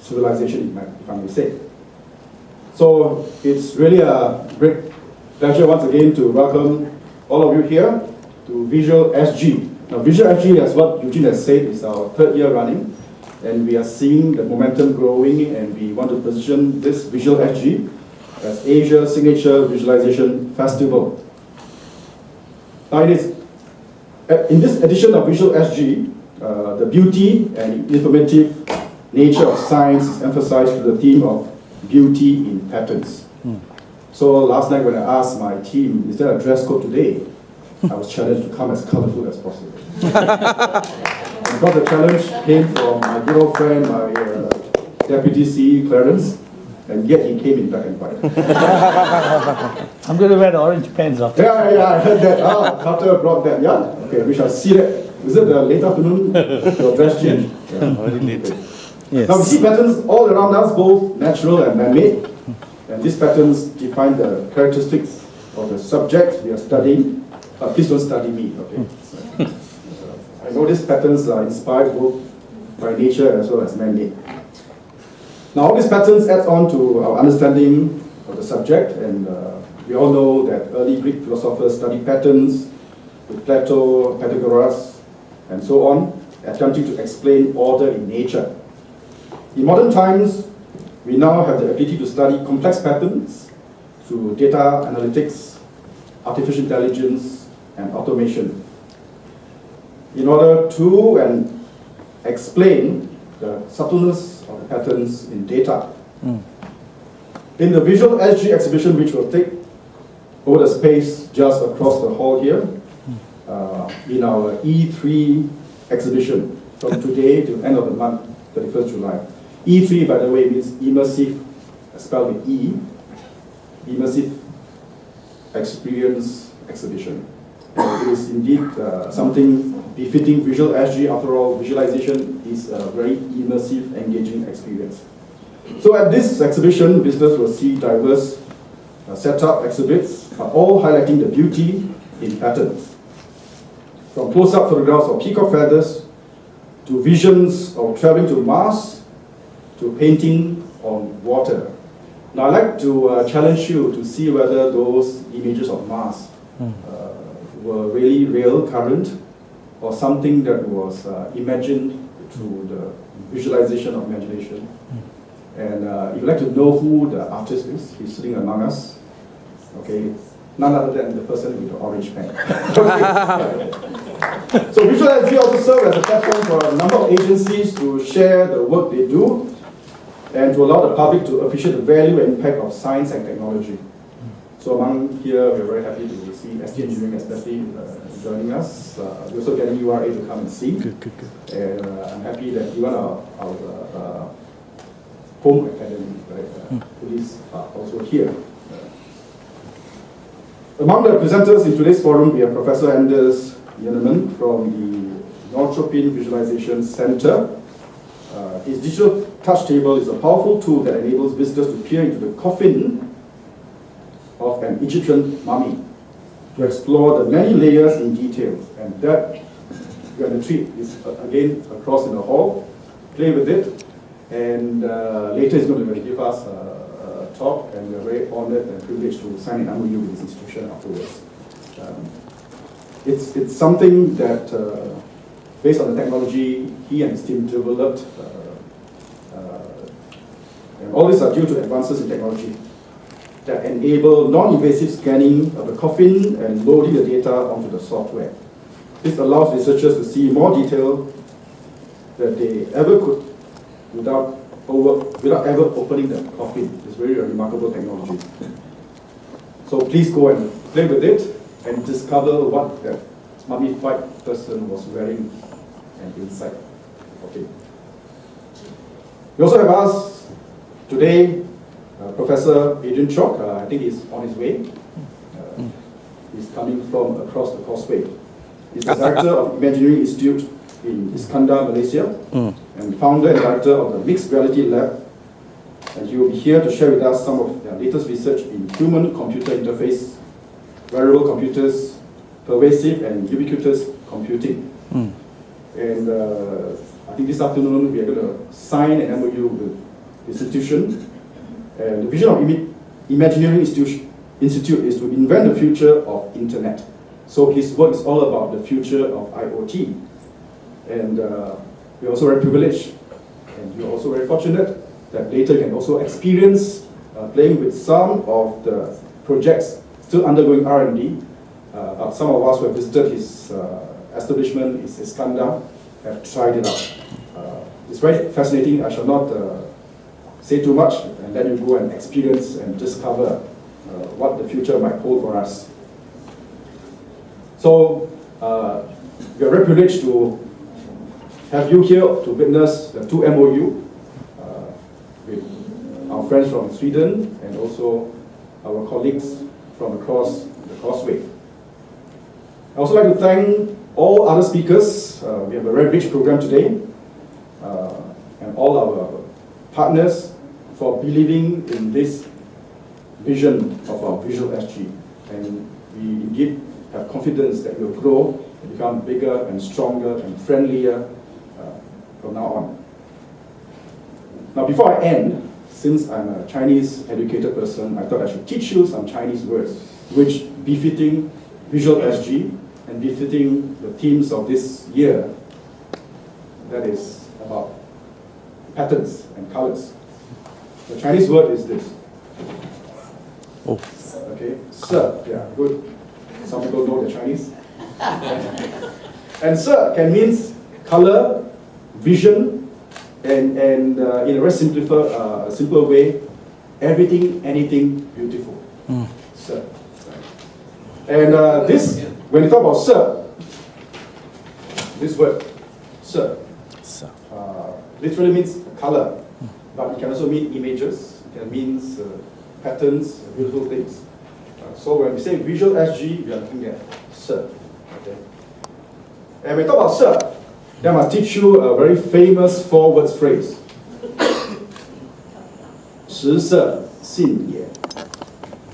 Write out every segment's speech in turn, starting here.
civilization, if I may say. So it's really a great pleasure once again to welcome all of you here to Visual SG. Now Visual SG, as what Eugene has said, is our 3rd year running, and we are seeing the momentum growing, and we want to position this Visual SG as Asia's signature visualization festival. Now in this edition of Visual SG, the beauty and informative nature of science is emphasized through the theme of beauty in patterns. So last night when I asked my team, is there a dress code today? I was challenged to come as colorful as possible. Because the challenge came from my good old friend, my Deputy CE Clarence, and yet he came in black and white. I'm going to wear the orange pants after. Yeah, I heard that. Carter brought that, yeah? Okay, we shall see that. Is it the late afternoon? Your dress change? Yeah. Already late. Okay. Yes. Now we see patterns all around us, both natural and man-made. And these patterns define the characteristics of the subject we are studying. Please don't study me, okay? I know these patterns are inspired both by nature as well as man-made. Now all these patterns add on to our understanding of the subject, and we all know that early Greek philosophers studied patterns with Plato, Pythagoras, and so on, attempting to explain order in nature. In modern times, we now have the ability to study complex patterns through data analytics, artificial intelligence, and automation in order to explain the subtleness of the patterns in data. In the Visual SG exhibition, which will take over the space just across the hall here, in our E3 exhibition from today to the end of the month, 31st July. E3, by the way, means immersive, spelled with E, immersive experience exhibition. It is indeed something befitting Visual SG. After all, visualization is a very immersive, engaging experience. So at this exhibition, visitors will see diverse setup exhibits, all highlighting the beauty in patterns. From close-up photographs of peacock feathers, to visions of traveling to Mars, to painting on water. Now I'd like to challenge you to see whether those images of Mars were really real, current, or something that was imagined through the visualization of imagination. And if you'd like to know who the artist is, he's sitting among us. Okay, none other than the person with the orange pen. So Visual SG also serves as a platform for a number of agencies to share the work they do and to allow the public to appreciate the value and impact of science and technology. So among here, we're very happy to see ST Engineering especially joining us. We're also getting URA to come and see. Good. And I'm happy that even our home academy, police are also here. Among the presenters in today's forum, we have Professor Anders Yeneman from the Northrop Visualization Center. His digital touch table is a powerful tool that enables visitors to peer into the coffin of an Egyptian mummy to explore the many layers in detail. And that you're going to treat is again across in the hall. Play with it, and later he's going to give us a talk, and we're very honored and privileged to sign an MOU with this institution afterwards. It's something that, based on the technology he and his team developed, and all these are due to advances in technology that enable non-invasive scanning of the coffin and loading the data onto the software. This allows researchers to see more detail that they ever could without ever opening the coffin. It's very remarkable technology. So please go and play with it and discover what that mummified person was wearing and inside. Okay. We also have us today Professor Adrian Chok. I think he's on his way. He's coming from across the causeway. He's the director of Imagineering Institute in Iskandar, Malaysia, and founder and director of the Mixed Reality Lab. And he will be here to share with us some of their latest research in human-computer interface, wearable computers, pervasive and ubiquitous computing. And I think this afternoon we are going to sign an MOU with institution. And the vision of Imagineering Institute is to invent the future of Internet. So his work is all about the future of IoT. And we're also very privileged, and we're also very fortunate that later can also experience playing with some of the projects still undergoing R&D. But some of us who have visited his establishment, his Iskandar, have tried it out. It's very fascinating. I shall not say too much, and let you go and experience and discover what the future might hold for us. So we are very privileged to have you here to witness the 2 MOU with our friends from Sweden and also our colleagues from across the Causeway. I also like to thank all other speakers. We have a very rich program today, and all our partners for believing in this vision of our Visual SG. And we indeed have confidence that we will grow and become bigger and stronger and friendlier from now on. Now, before I end, since I'm a Chinese educated person, I thought I should teach you some Chinese words which befitting Visual SG and befitting the themes of this year, that is about patterns and colors. The Chinese word is this. Oh. Okay, sir, yeah, good. Some people know the Chinese. And sir can means color, vision, and in a very simple way, everything, anything beautiful. Sir. And this, when you talk about sir, this word, sir, literally means color, but it can also mean images, it can mean patterns, beautiful things. So when we say Visual SG, we are looking at sir. Okay? And when we talk about sir, then I must teach you a very famous 4-word phrase. 食色性也.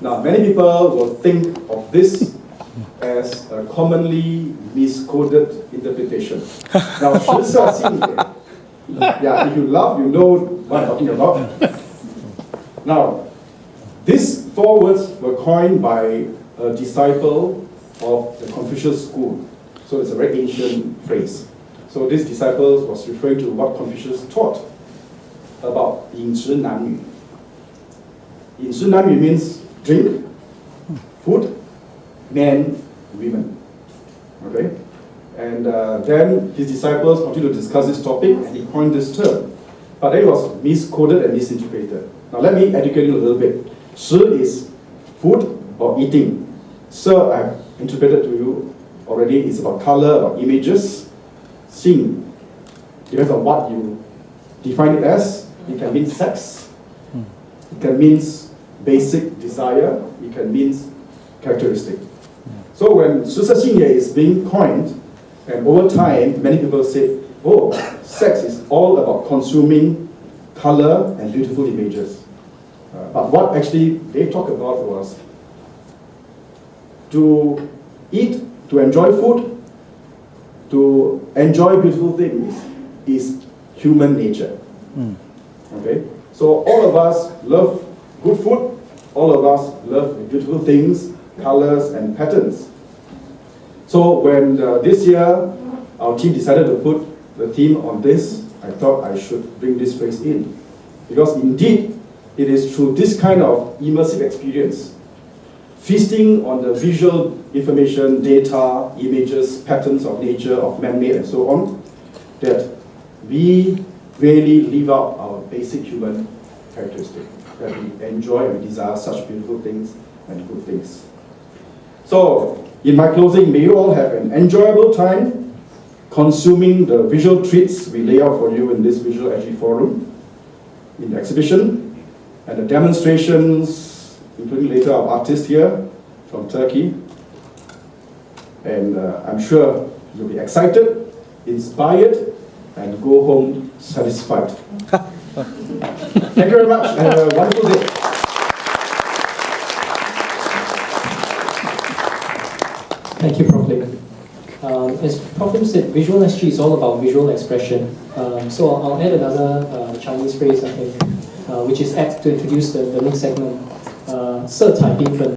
Now, many people will think of this as a commonly misquoted interpretation. Now, 食色性也. Yeah, if you love, you know what I'm talking about. Now, these 4 words were coined by a disciple of the Confucius school. So it's a very ancient phrase. So this disciple was referring to what Confucius taught about 饮食男女. 饮食男女 means drink, food, men, women. Okay? And then his disciples continued to discuss this topic, and he coined this term. But then it was misquoted and misinterpreted. Now let me educate you a little bit. 食 is food or eating. So I've interpreted to you already. It's about color, about images. 性 depends on what you define it as. It can mean sex. It can mean basic desire. It can mean characteristic. So when 食色性也 is being coined, and over time, many people say, oh, sex is all about consuming color and beautiful images. But what actually they talk about was to eat, to enjoy food, to enjoy beautiful things is human nature. Okay? So all of us love good food, all of us love beautiful things, colors and patterns. So when this year our team decided to put the theme on this, I thought I should bring this phrase in. Because indeed, it is through this kind of immersive experience, feasting on the visual information, data, images, patterns of nature, of man-made and so on, that we really live out our basic human characteristic, that we enjoy and we desire such beautiful things and good things. So, in my closing, may you all have an enjoyable time consuming the visual treats we lay out for you in this Visual SG Forum, in the exhibition, and the demonstrations, including later our artist here from Turkey. And I'm sure you'll be excited, inspired, and go home satisfied. Thank you very much, and have a wonderful day. Thank you, Prof Lim. As Prof Lim said, Visual SG is all about visual expression. So I'll add another Chinese phrase, I think. which is apt to introduce the next segment, 色彩缤纷